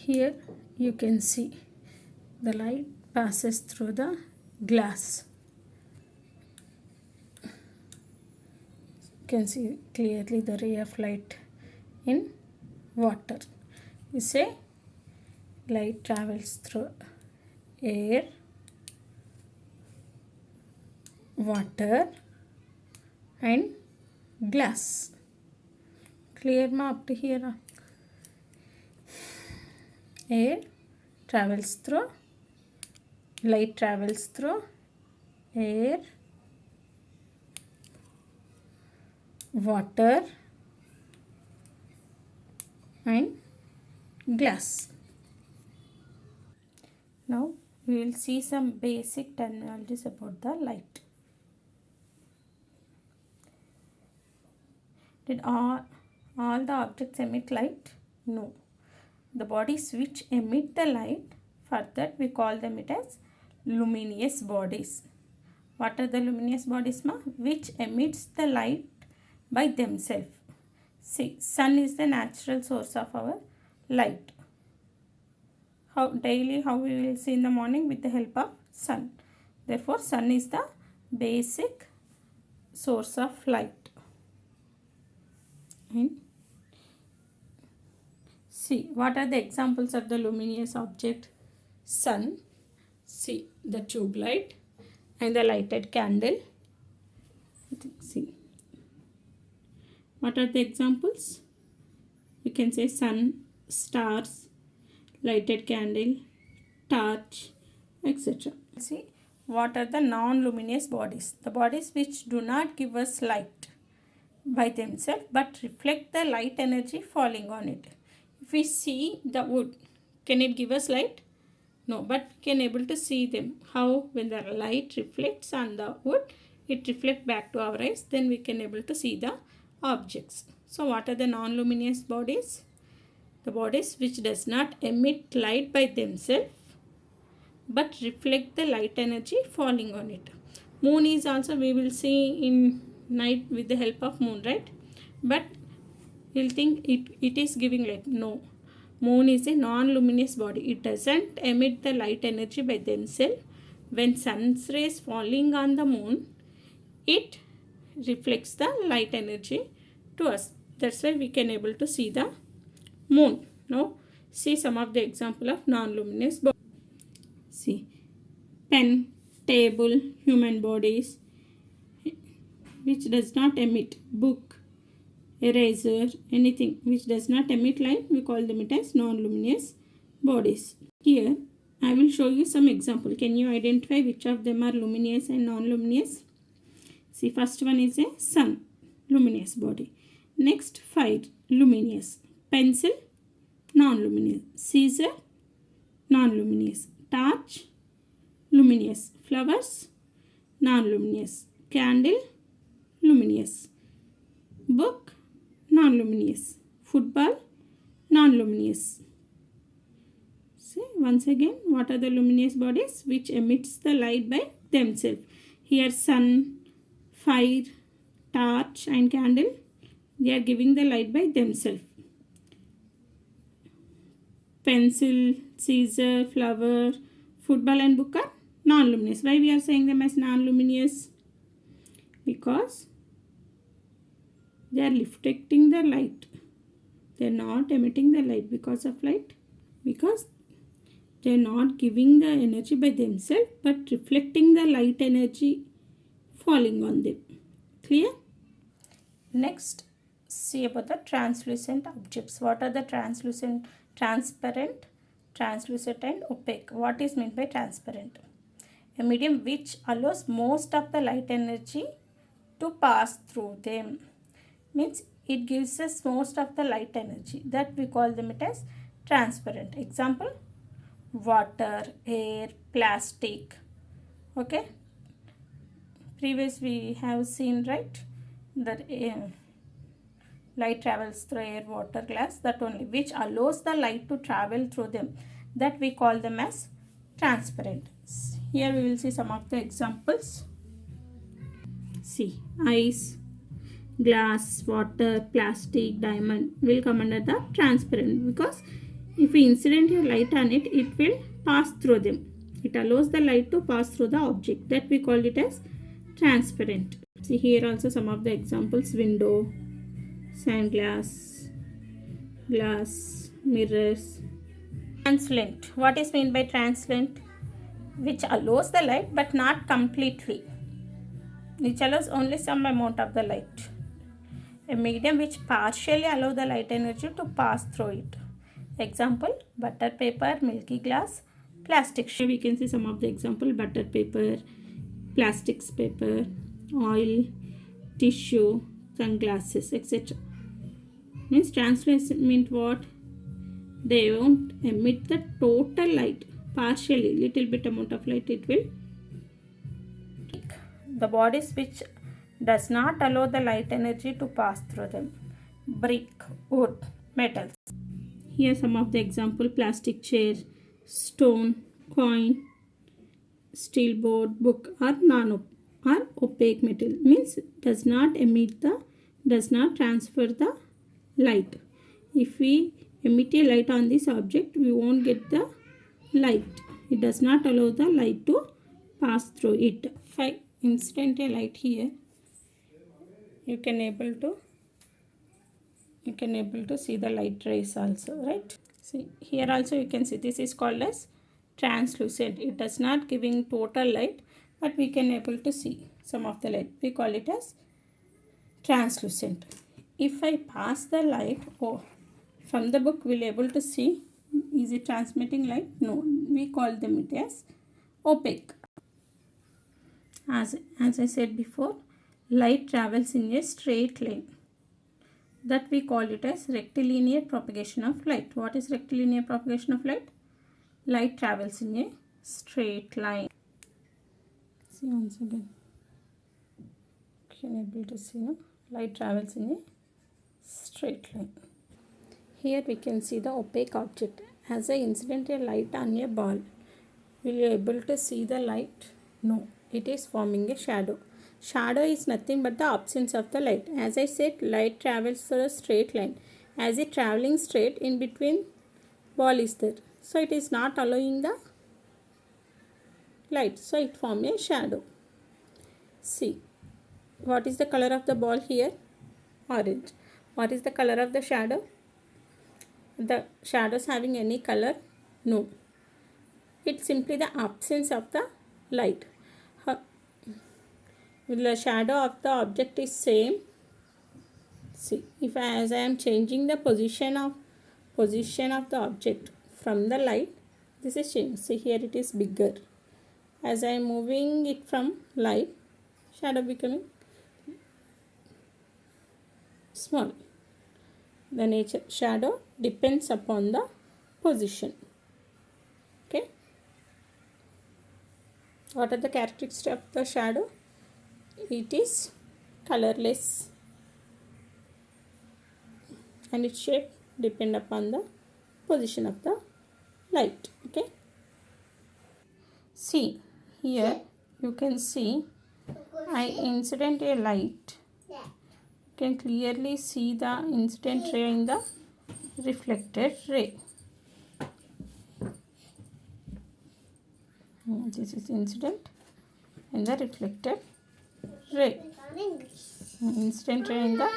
Here you can see the light passes through the glass. You can see clearly the ray of light in water. We say light travels through air, water and glass. Clear ma up to here? Air travels through, light travels through air, water and glass. Now we will see some basic terminologies about the light. Did all the objects emit light? No. The bodies which emit the light, for that we call them it as luminous bodies. What are the luminous bodies, ma? Which emits the light by themselves. See, sun is the natural source of our light. How we will see in the morning with the help of sun. Therefore, sun is the basic source of light. And see, what are the examples of the luminous object? Sun, see the tube light and the lighted candle. See, what are the examples? You can say sun, stars, lighted candle, torch, etc. See, what are the non-luminous bodies? The bodies which do not give us light by themselves but reflect the light energy falling on it. If we see the wood, can it give us light? No, but we can able to see them. How? When the light reflects on the wood, it reflects back to our eyes, then we can able to see the objects. So what are the non-luminous bodies? The bodies which does not emit light by themselves but reflect the light energy falling on it. Moon is also, we will see in night with the help of moon, right? But you'll think it is giving light. No. Moon is a non-luminous body. It doesn't emit the light energy by themselves. When sun's rays falling on the moon, it reflects the light energy to us. That's why we can able to see the moon. Now, see some of the example of non-luminous bodies. See, pen, table, human bodies, which does not emit, book, eraser, anything which does not emit light, we call them it as non-luminous bodies. Here, I will show you some example. Can you identify which of them are luminous and non-luminous? See, first one is a sun, luminous body. Next, fire, luminous. Pencil, non-luminous. Scissor, non-luminous. Torch, luminous. Flowers, non-luminous. Candle, luminous. Book, non-luminous. Football, non-luminous. See, once again, what are the luminous bodies which emits the light by themselves? Here, sun, fire, torch and candle, they are giving the light by themselves. Pencil, scissor, flower, football and book are non-luminous. Why we are saying them as non-luminous? Because they are reflecting the light. They are not emitting the light because of light. Because they are not giving the energy by themselves but reflecting the light energy falling on them. Clear? Next, see about the translucent objects. What are the translucent? Transparent, translucent and opaque. What is meant by transparent? A medium which allows most of the light energy to pass through them. Means it gives us most of the light energy. That we call them it as transparent. Example, water, air, plastic. Okay. Previous we have seen, right, that light travels through air, water, glass, that only, which allows the light to travel through them. That we call them as transparent. Here we will see some of the examples. See, ice, glass, water, plastic, diamond will come under the transparent because If we incident a light on it, it will pass through them. It allows the light to pass through the object. That we call it as transparent. See here also some of the examples: window, sandglass, glass, mirrors. Translucent. What is meant by translucent? Which allows the light but not completely. Which allows only some amount of the light. A medium which partially allows the light energy to pass through it. Example: butter paper, milky glass, plastic. Here we can see some of the example: butter paper, plastics paper, oil, tissue, sunglasses, etc. Means translucent means what? They won't emit the total light. Partially, little bit amount of light it will. The bodies which does not allow the light energy to pass through them. Brick, wood, metals. Here some of the example: plastic chair, stone, coin, steel board, book or opaque metal. Means does not transfer the light. If we emit a light on this object, we won't get the light. It does not allow the light to pass through it. If I incident a light here, you can able to see the light rays also, right? See here also you can see this is called as translucent. It does not giving total light, but we can able to see some of the light. We call it as translucent. If I pass the light from the book, we'll able to see, is it transmitting light? No, we call them it as opaque. As I said before, light travels in a straight line. That we call it as rectilinear propagation of light. What is rectilinear propagation of light? Light travels in a straight line. See once again. You can able to see, no? Light travels in a straight line. Here we can see the opaque object. As I incident a light on a ball, will you able to see the light? No, it is forming a shadow. Shadow is nothing but the absence of the light. As I said, light travels through a straight line. As it traveling straight, in between ball is there. So it is not allowing the light. So it forms a shadow. See, what is the color of the ball here? Orange. What is the color of the shadow? The shadows having any color? No. It's simply the absence of the light. The shadow of the object is same. See, as I am changing the position of the object from the light, this is changed. See here it is bigger. As I am moving it from light, shadow becoming small. The shadow depends upon the position. Okay. What are the characteristics of the shadow? It is colorless and its shape depend upon the position of the light. Okay. See here you can see I incident a light. You can clearly see the incident ray in the reflected ray. This is incident and the reflected ray. Incident ray in the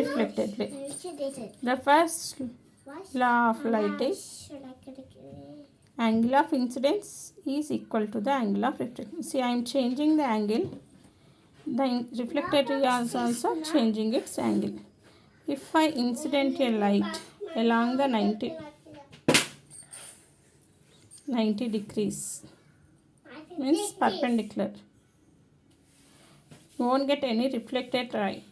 reflected ray. The first law of light is angle of incidence is equal to the angle of reflection. See, I am changing the angle. The reflected ray is also changing its angle. If I incident a light along the 90 degrees, means perpendicular, you won't get any reflected ray.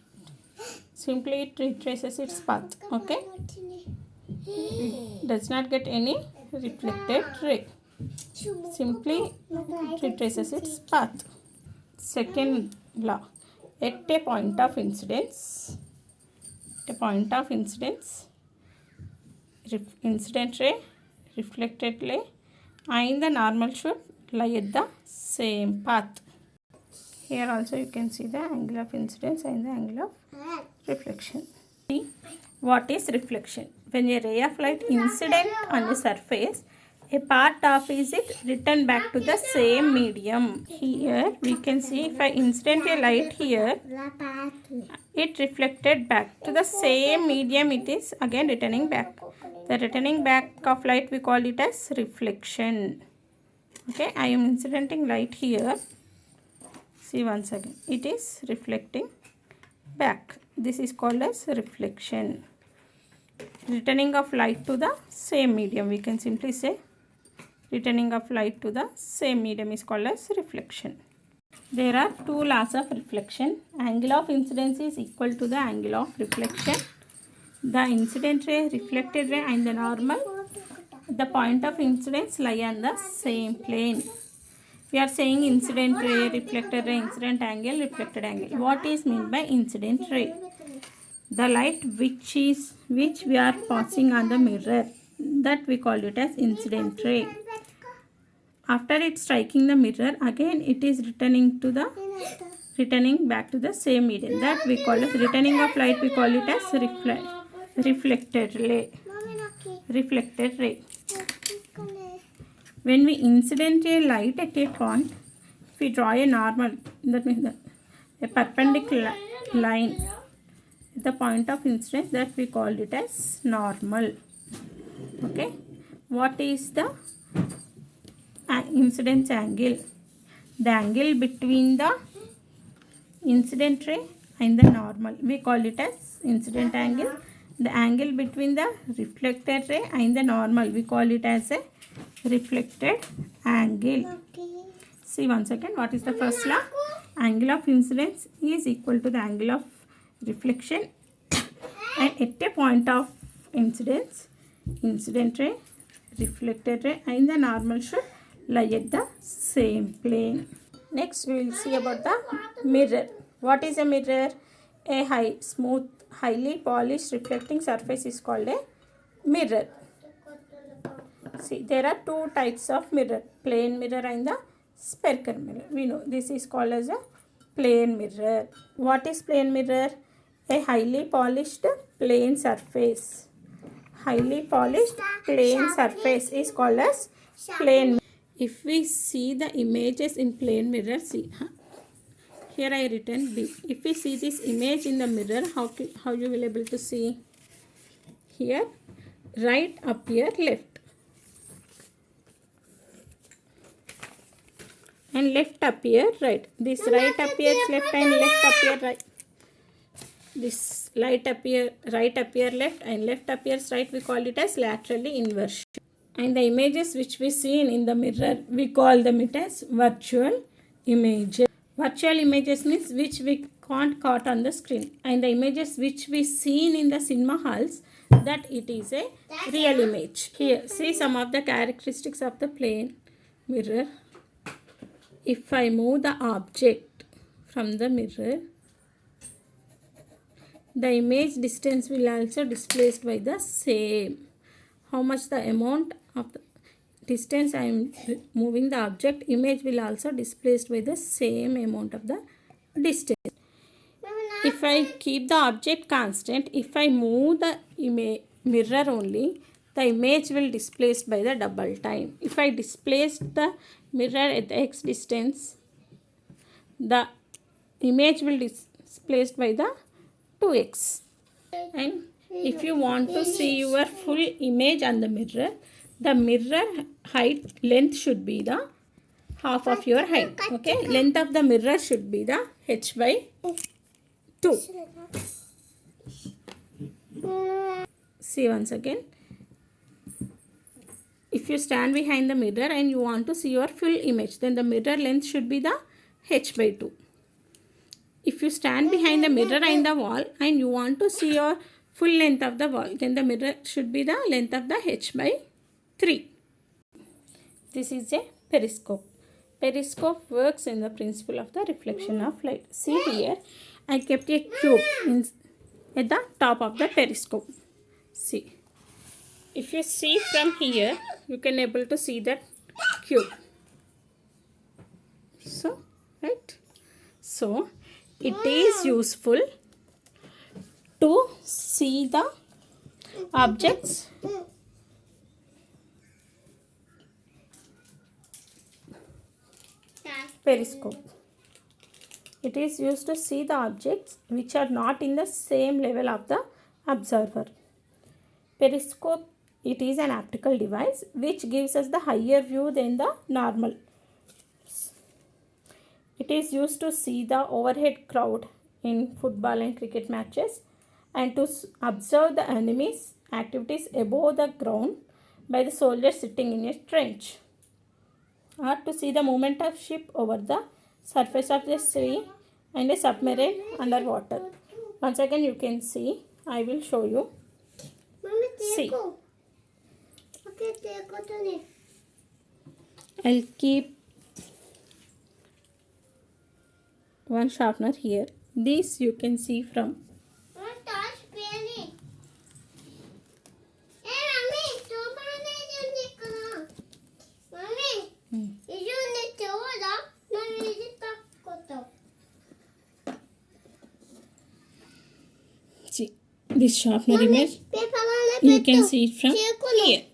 Simply it retraces its path. Okay, it does not get any reflected ray. Simply retraces its path. Second law, at a point of incidence, incident ray, reflected ray and the normal should lie at the same path. Here also you can see the angle of incidence and the angle of reflection. See, What is reflection? When a ray of light incident on a surface, a part of it return back to the same medium. Here we can see if I incident a light here, it reflected back to the same medium, it is again returning back. The returning back of light we call it as reflection. Okay, I am incidenting light here. See once again, it is reflecting back. This is called as reflection. Returning of light to the same medium, we can simply say returning of light to the same medium is called as reflection. There are two laws of reflection. Angle of incidence is equal to the angle of reflection. The incident ray, reflected ray and the normal, the point of incidence lie on the same plane. We are saying incident ray, reflected ray, incident angle, reflected angle. What is meant by incident ray? The light which we are passing on the mirror, that we call it as incident ray. After it striking the mirror, again it is returning back to the same medium. That we call as returning of light. We call it as reflected ray. Reflected ray. When we incident a light at a point, if we draw a normal, that means a perpendicular line at the point of incidence, that we call it as normal. Okay. What is the incidence angle? The angle between the incident ray and the normal, we call it as incident angle. The angle between the reflected ray and the normal, we call it as a reflected angle. See once again, what is the first law? Angle of incidence is equal to the angle of reflection, and at a point of incidence, incident ray, reflected ray and the normal should lie at the same plane. Next we will see about the mirror. What is a mirror? A smooth, highly polished reflecting surface is called a mirror. See, there are two types of mirror, plane mirror and the spherical mirror. We know this is called as a plane mirror. What is plane mirror? A highly polished plane surface. Highly polished plane surface is called as plane mirror. If we see the images in plane mirror, see here I written B. If we see this image in the mirror, how you will able to see? Here right appear left and left appear right. This right appears left and left appear right. This right appear left and left appears right, we call it as laterally inversion. And the images which we see in the mirror, we call them it as virtual images. Virtual images means which we can't caught on the screen, and the images which we seen in the cinema halls, that it is a real image. Here see some of the characteristics of the plane mirror. If I move the object from the mirror, the image distance will also displaced by the same. How much the amount of the distance I am moving the object, image will also displaced by the same amount of the distance. If I keep the object constant, if I move the mirror only, the image will displaced by the double time. If I displace the mirror at the x distance, the image will displaced by the 2x. And if you want to see your full image on the mirror height length should be the half of your height. Okay, length of the mirror should be the h by 2. See once again, if you stand behind the mirror and you want to see your full image, then the mirror length should be the h by 2. If you stand behind the mirror and the wall and you want to see your full length of the wall, then the mirror should be the length of the h by 3. This is a periscope. Periscope works in the principle of the reflection of light. See here, I kept a cube at the top of the periscope. See, if you see from here, you can able to see that cube. So, right? So, it is useful to see the objects. Periscope. It is used to see the objects which are not in the same level of the observer. Periscope, it is an optical device which gives us the higher view than the normal. It is used to see the overhead crowd in football and cricket matches and to observe the enemy's activities above the ground by the soldiers sitting in a trench, or to see the movement of ship over the surface of the sea and a submarine underwater. Once again you can see, I will show you. See. I'll keep one sharpener here. This you can see from. See, this sharpener image, you can see it from here.